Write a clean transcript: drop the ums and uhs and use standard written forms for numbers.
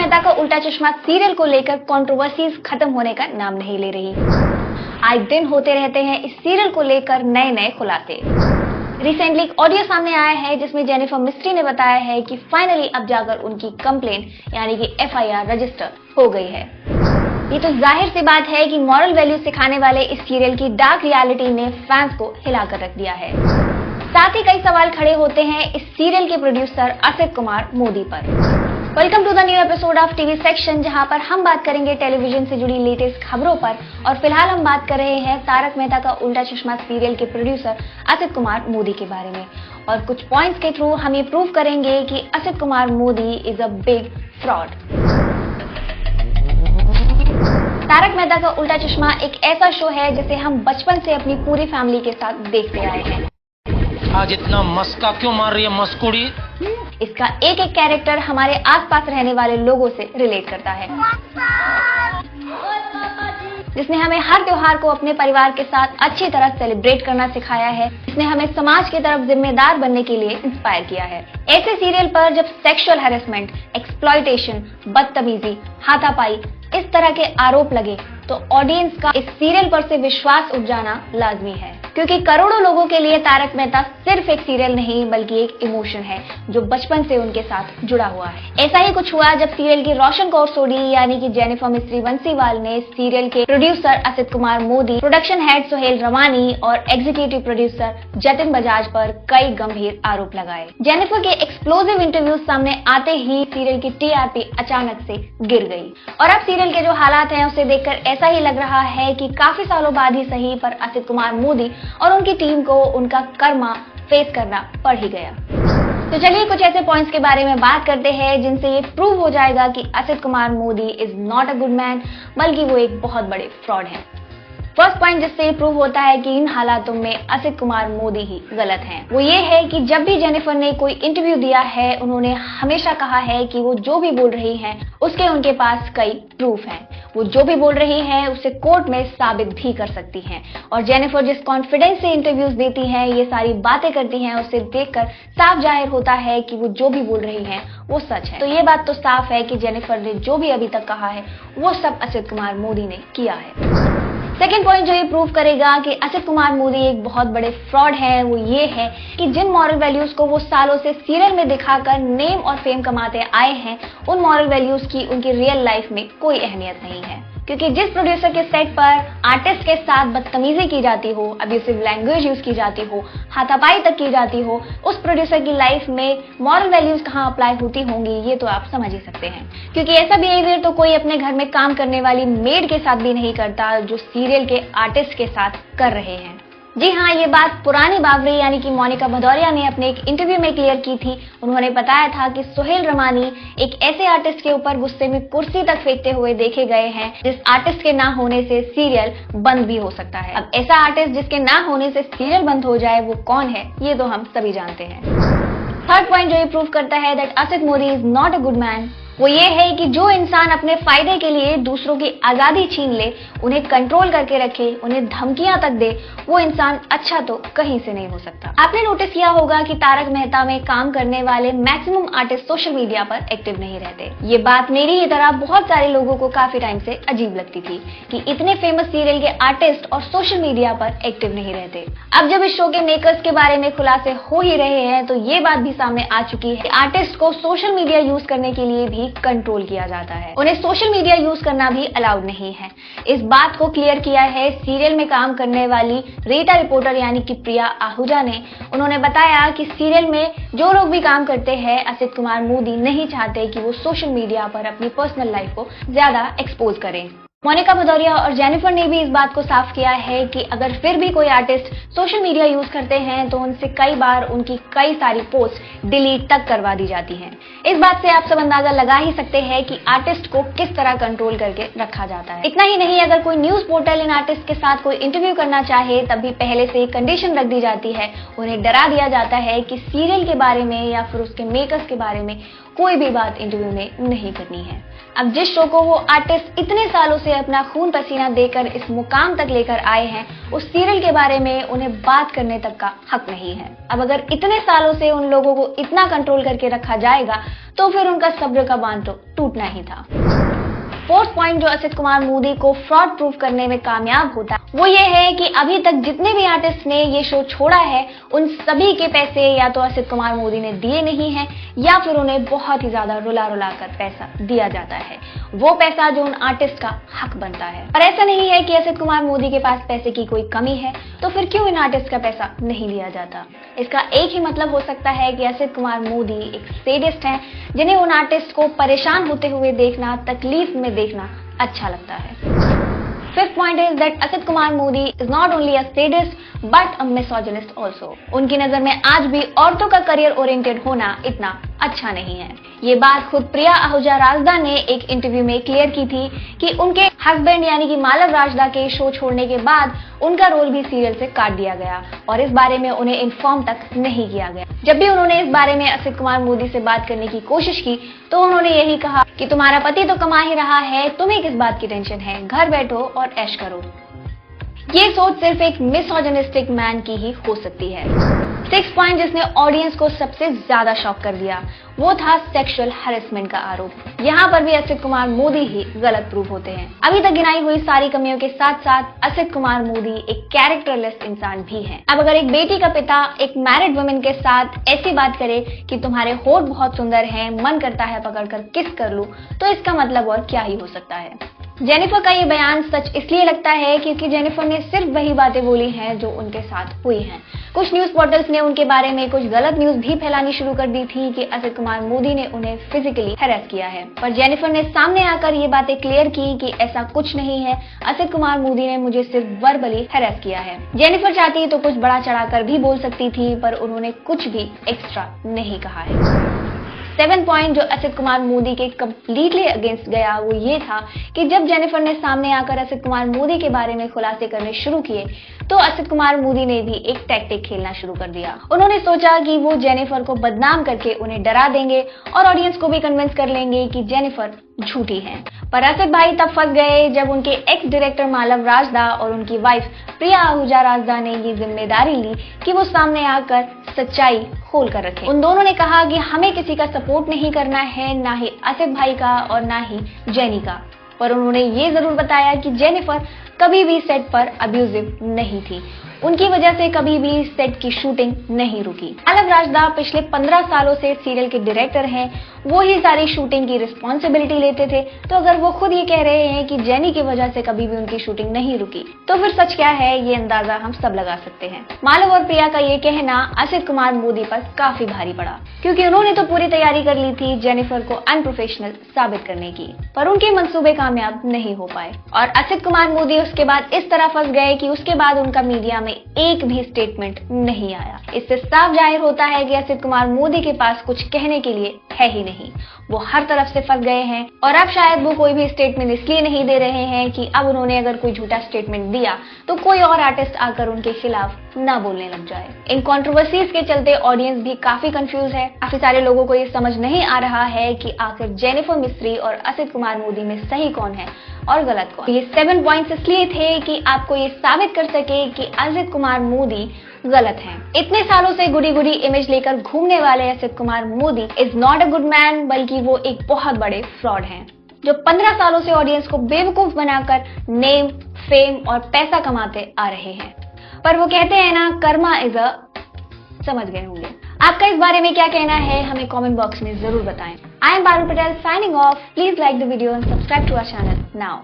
मेहता का उल्टा चश्मा सीरियल को लेकर कंट्रोवर्सीज खत्म होने का नाम नहीं ले रही। आए दिन होते रहते हैं इस सीरियल को लेकर नए नए खुलासे। रिसेंटली एक ऑडियो सामने आया है जिसमें जेनिफर मिस्ट्री ने बताया है कि फाइनली अब जाकर उनकी कंप्लेंट यानी कि FIR रजिस्टर हो गई है। ये तो जाहिर सी बात है कि मॉरल वैल्यू सिखाने वाले इस सीरियल की डार्क रियलिटी ने फैंस को हिलाकर रख दिया है। साथ ही कई सवाल खड़े होते हैं इस सीरियल के प्रोड्यूसर असित कुमार मोदी पर। Welcome to the new episode of TV section, जहां पर हम बात करेंगे टेलीविजन से जुड़ी लेटेस्ट खबरों पर। और फिलहाल हम बात कर रहे हैं तारक मेहता का उल्टा चश्मा सीरियल के प्रोड्यूसर असित कुमार मोदी के बारे में। और कुछ पॉइंट्स के थ्रू हम ये प्रूव करेंगे कि Asit Kumar Modi is a big fraud. Taarak Mehta Ka Ooltah चश्मा एक ऐसा शो है जिसे हम बचपन से अपनी पूरी फैमिली के साथ देखते आए हैं। आज इतना मस्का क्यों मार रही है मस्कुड़ी? इसका एक एक कैरेक्टर हमारे आसपास रहने वाले लोगों से रिलेट करता है, जिसने हमें हर त्योहार को अपने परिवार के साथ अच्छी तरह सेलिब्रेट करना सिखाया है, जिसने हमें समाज की तरफ जिम्मेदार बनने के लिए इंस्पायर किया है। ऐसे सीरियल पर जब सेक्सुअल हैरेसमेंट, एक्सप्लॉयटेशन, बदतमीजी, हाथापाई इस तरह के आरोप लगे तो ऑडियंस का इस सीरियल पर से विश्वास उठ जाना लाजमी है, क्योंकि करोड़ों लोगों के लिए तारक मेहता सिर्फ एक सीरियल नहीं बल्कि एक इमोशन है जो बचपन से उनके साथ जुड़ा हुआ है। ऐसा ही कुछ हुआ जब सीरियल की रोशन कौर सोडी यानी कि जेनिफर मिस्ट्री बंसीवाल ने सीरियल के producer Asit Kumar Modi, production head Sohail Rawani और एग्जीक्यूटिव प्रोड्यूसर जतिन बजाज पर कई गंभीर आरोप लगाए। जेनिफर के एक्सप्लोसिव इंटरव्यूज सामने आते ही सीरियल की TRP अचानक से गिर गई और अब सीरियल के जो हालात हैं उसे देखकर ऐसा ही लग रहा है कि काफी सालों बाद ही सही पर असित कुमार मोदी और उनकी टीम को उनका कर्मा फेस करना पड़ ही गया। तो चलिए कुछ ऐसे पॉइंट्स के बारे में बात करते हैं जिनसे ये प्रूव हो जाएगा कि Asit Kumar Modi is not a good man बल्कि वो एक बहुत बड़े फ्रॉड हैं। फर्स्ट पॉइंट जिससे ये प्रूव होता है कि इन हालातों में असित कुमार मोदी ही गलत हैं, वो ये है कि जब भी जेनिफर ने कोई इंटरव्यू दिया है उन्होंने हमेशा कहा है कि वो जो भी बोल रही हैं उसके उनके पास कई प्रूफ हैं। वो जो भी बोल रही हैं उसे कोर्ट में साबित भी कर सकती हैं। और जेनिफर जिस कॉन्फिडेंस से इंटरव्यूज देती हैं, ये सारी बातें करती हैं, उसे देखकर साफ जाहिर होता है कि वो जो भी बोल रही हैं वो सच है। तो ये बात तो साफ है कि जेनिफर ने जो भी अभी तक कहा है वो सब असित कुमार मोदी ने किया है। सेकेंड पॉइंट जो ये प्रूव करेगा कि असित कुमार मोदी एक बहुत बड़े फ्रॉड है वो ये है कि जिन मॉरल वैल्यूज को वो सालों से सीरियल में दिखाकर नेम और फेम कमाते आए हैं उन मॉरल वैल्यूज की उनकी रियल लाइफ में कोई अहमियत नहीं है। क्योंकि जिस प्रोड्यूसर के सेट पर आर्टिस्ट के साथ बदतमीजी की जाती हो, अब्यूसिव लैंग्वेज यूज की जाती हो, हाथापाई तक की जाती हो, उस प्रोड्यूसर की लाइफ में मॉरल वैल्यूज कहाँ अप्लाई होती होंगी ये तो आप समझ ही सकते हैं। क्योंकि ऐसा बिहेवियर तो कोई अपने घर में काम करने वाली मेड के साथ भी नहीं करता जो सीरियल के आर्टिस्ट के साथ कर रहे हैं। जी हाँ, ये बात पुरानी बावरी यानी कि मोनिका भदौरिया ने अपने एक इंटरव्यू में क्लियर की थी। उन्होंने बताया था कि सोहेल रवानी एक ऐसे आर्टिस्ट के ऊपर गुस्से में कुर्सी तक फेंकते हुए देखे गए हैं जिस आर्टिस्ट के ना होने से सीरियल बंद भी हो सकता है। अब ऐसा आर्टिस्ट जिसके ना होने से सीरियल बंद हो जाए वो कौन है ये तो हम सभी जानते हैं। थर्ड पॉइंट जो ये प्रूव करता है that Asit Modi is not a good man वो ये है कि जो इंसान अपने फायदे के लिए दूसरों की आजादी छीन ले, उन्हें कंट्रोल करके रखे, उन्हें धमकियां तक दे, वो इंसान अच्छा तो कहीं से नहीं हो सकता। आपने नोटिस किया होगा कि तारक मेहता में काम करने वाले मैक्सिमम आर्टिस्ट सोशल मीडिया पर एक्टिव नहीं रहते। ये बात मेरी ही तरह बहुत सारे लोगों को काफी टाइम से अजीब लगती थी कि इतने फेमस सीरियल के आर्टिस्ट और सोशल मीडिया पर एक्टिव नहीं रहते। अब जब इस शो के मेकर्स के बारे में खुलासे हो ही रहे हैं तो ये बात भी सामने आ चुकी है कि आर्टिस्ट को सोशल मीडिया यूज करने के लिए भी कंट्रोल किया जाता है, उन्हें सोशल मीडिया यूज करना भी अलाउड नहीं है। इस बात को क्लियर किया है सीरियल में काम करने वाली रीटा रिपोर्टर यानी कि प्रिया आहूजा ने। उन्होंने बताया कि सीरियल में जो लोग भी काम करते हैं असित कुमार मोदी नहीं चाहते कि वो सोशल मीडिया पर अपनी पर्सनल लाइफ को ज्यादा एक्सपोज करें। मोनिका भदौरिया और जेनिफर ने भी इस बात को साफ किया है कि अगर फिर भी कोई आर्टिस्ट सोशल मीडिया यूज करते हैं तो उनसे कई बार उनकी कई सारी पोस्ट डिलीट तक करवा दी जाती हैं। इस बात से आप सब अंदाजा लगा ही सकते हैं कि आर्टिस्ट को किस तरह कंट्रोल करके रखा जाता है। इतना ही नहीं, अगर कोई न्यूज पोर्टल इन आर्टिस्ट के साथ कोई इंटरव्यू करना चाहे तब भी पहले से कंडीशन रख दी जाती है, उन्हें डरा दिया जाता है कि सीरियल के बारे में या फिर उसके मेकर्स के बारे में कोई भी बात इंटरव्यू में नहीं करनी है। अब जिस शो को वो आर्टिस्ट इतने सालों से अपना खून पसीना देकर इस मुकाम तक लेकर आए हैं, उस सीरियल के बारे में उन्हें बात करने तक का हक नहीं है। अब अगर इतने सालों से उन लोगों को इतना कंट्रोल करके रखा जाएगा तो फिर उनका सब्र का बांध तो टूटना ही था। फोर्थ पॉइंट जो असित कुमार मोदी को फ्रॉड प्रूफ करने में कामयाब होता है वो ये है कि अभी तक जितने भी आर्टिस्ट ने ये शो छोड़ा है उन सभी के पैसे या तो असित कुमार मोदी ने दिए नहीं है या फिर उन्हें बहुत ही ज्यादा रुला रुला कर पैसा दिया जाता है, वो पैसा जो उन आर्टिस्ट का हक बनता है। और ऐसा नहीं है कि असित कुमार मोदी के पास पैसे की कोई कमी है तो फिर क्यों इन आर्टिस्ट का पैसा नहीं लिया जाता। इसका एक ही मतलब हो सकता है कि असित कुमार मोदी एक सैडिस्ट हैं जिन्हें उन आर्टिस्ट को परेशान होते हुए देखना, तकलीफ में देखना अच्छा लगता है। Fifth point is that Asit Kumar Modi is not only a sadist but a misogynist also. उनकी नजर में आज भी औरतों का करियर ओरिएंटेड होना इतना अच्छा नहीं है। ये बात खुद प्रिया आहूजा राजदा ने एक इंटरव्यू में क्लियर की थी कि उनके हस्बैंड यानी कि मालव राजदा के शो छोड़ने के बाद उनका रोल भी सीरियल से काट दिया गया और इस बारे में उन्हें इन्फॉर्म तक नहीं किया गया। जब भी उन्होंने इस बारे में असित कुमार मोदी से बात करने की कोशिश की तो उन्होंने यही कहा कि तुम्हारा पति तो कमा ही रहा है, तुम्हें किस बात की टेंशन है, घर बैठो और ऐश करो। ये सोच सिर्फ एक मिसोजिनिस्टिक मैन की ही हो सकती है। 6 पॉइंट जिसने ऑडियंस को सबसे ज्यादा शॉक कर दिया वो था सेक्सुअल हैरेसमेंट का आरोप। यहाँ पर भी असित कुमार मोदी ही गलत प्रूफ होते हैं। अभी तक गिनाई हुई सारी कमियों के साथ साथ असित कुमार मोदी एक कैरेक्टरलेस इंसान भी हैं। अब अगर एक बेटी का पिता एक मैरिड वुमेन के साथ ऐसी बात करे कि तुम्हारे होठ बहुत सुंदर हैं, मन करता है पकड़कर किस कर लूं, तो इसका मतलब और क्या ही हो सकता है। जेनिफर का ये बयान सच इसलिए लगता है क्योंकि जेनिफर ने सिर्फ वही बातें बोली हैं जो उनके साथ हुई हैं। कुछ न्यूज पोर्टल्स ने उनके बारे में कुछ गलत न्यूज भी फैलानी शुरू कर दी थी कि असित कुमार मोदी ने उन्हें फिजिकली हैरेस किया है, पर जेनिफर ने सामने आकर ये बातें क्लियर की कि ऐसा कुछ नहीं है, असित कुमार मोदी ने मुझे सिर्फ वर्बली हैरेस किया है। जेनिफर चाहती तो कुछ बड़ा चढ़ाकर भी बोल सकती थी पर उन्होंने कुछ भी एक्स्ट्रा नहीं कहा है। 7 पॉइंट जो असित कुमार मोदी के कंप्लीटली अगेंस्ट गया वो ये था कि जब जेनिफर ने सामने आकर असित कुमार मोदी के बारे में खुलासे करने शुरू किए तो असित कुमार मोदी ने भी एक टैक्टिक खेलना शुरू कर दिया। उन्होंने सोचा कि वो जेनिफर को बदनाम करके उन्हें डरा देंगे और ऑडियंस को भी कन्विंस कर लेंगे कि जेनिफर झूठी है। पर असित भाई तब फंस गए जब उनके एक्स डायरेक्टर मालव राजदा और उनकी वाइफ प्रिया आहूजा राजदा ने ये जिम्मेदारी ली कि वो सामने आकर सच्चाई खोल कर रखें। उन दोनों ने कहा कि हमें किसी का सपोर्ट नहीं करना है, ना ही असित भाई का और ना ही जेनी का, पर उन्होंने ये जरूर बताया कि जेनिफर कभी भी सेट पर अब्यूजिव नहीं थी, उनकी वजह से कभी भी सेट की शूटिंग नहीं रुकी। मालव राजदा पिछले 15 सालों से सीरियल के डायरेक्टर हैं, वो ही सारी शूटिंग की रिस्पॉन्सिबिलिटी लेते थे, तो अगर वो खुद ये कह रहे हैं कि जेनी की वजह से कभी भी उनकी शूटिंग नहीं रुकी तो फिर सच क्या है ये अंदाजा हम सब लगा सकते हैं। मालव और प्रिया का ये कहना असित कुमार मोदी पर काफी भारी पड़ा क्योंकि उन्होंने तो पूरी तैयारी कर ली थी जेनिफर को अनप्रोफेशनल साबित करने की, पर उनके मंसूबे कामयाब नहीं हो पाए और असित कुमार मोदी उसके बाद इस तरह फंस गए कि उसके बाद उनका मीडिया में एक भी स्टेटमेंट नहीं आया। इससे साफ जाहिर होता है कि असित कुमार मोदी के पास कुछ कहने के लिए है ही नहीं, वो हर तरफ से फंस गए हैं और अब शायद वो कोई भी स्टेटमेंट इसलिए नहीं दे रहे हैं कि अब उन्होंने अगर कोई झूठा स्टेटमेंट दिया तो कोई और आर्टिस्ट आकर उनके खिलाफ ना बोलने लग जाए। इन कंट्रोवर्सीज के चलते ऑडियंस भी काफी कंफ्यूज है। काफी सारे लोगों को ये समझ नहीं आ रहा है कि आखिर जेनिफर मिस्त्री और असित कुमार मोदी में सही कौन है और गलत कौन। ये 7 पॉइंट्स इसलिए थे कि आपको ये साबित कर सके कि असित कुमार मोदी गलत हैं। इतने सालों से गुडी गुडी इमेज लेकर घूमने वाले Asit Kumar Modi is not a good man, बल्कि वो एक बहुत बड़े फ्रॉड हैं जो 15 सालों से ऑडियंस को बेवकूफ बनाकर नेम, फेम और पैसा कमाते आ रहे हैं। पर वो कहते हैं ना, कर्मा इज अ, समझ गए होंगे। आपका इस बारे में क्या कहना है हमें कमेंट बॉक्स में जरूर बताएं। I am Parul Patel signing off. Please like the video and subscribe to our channel now.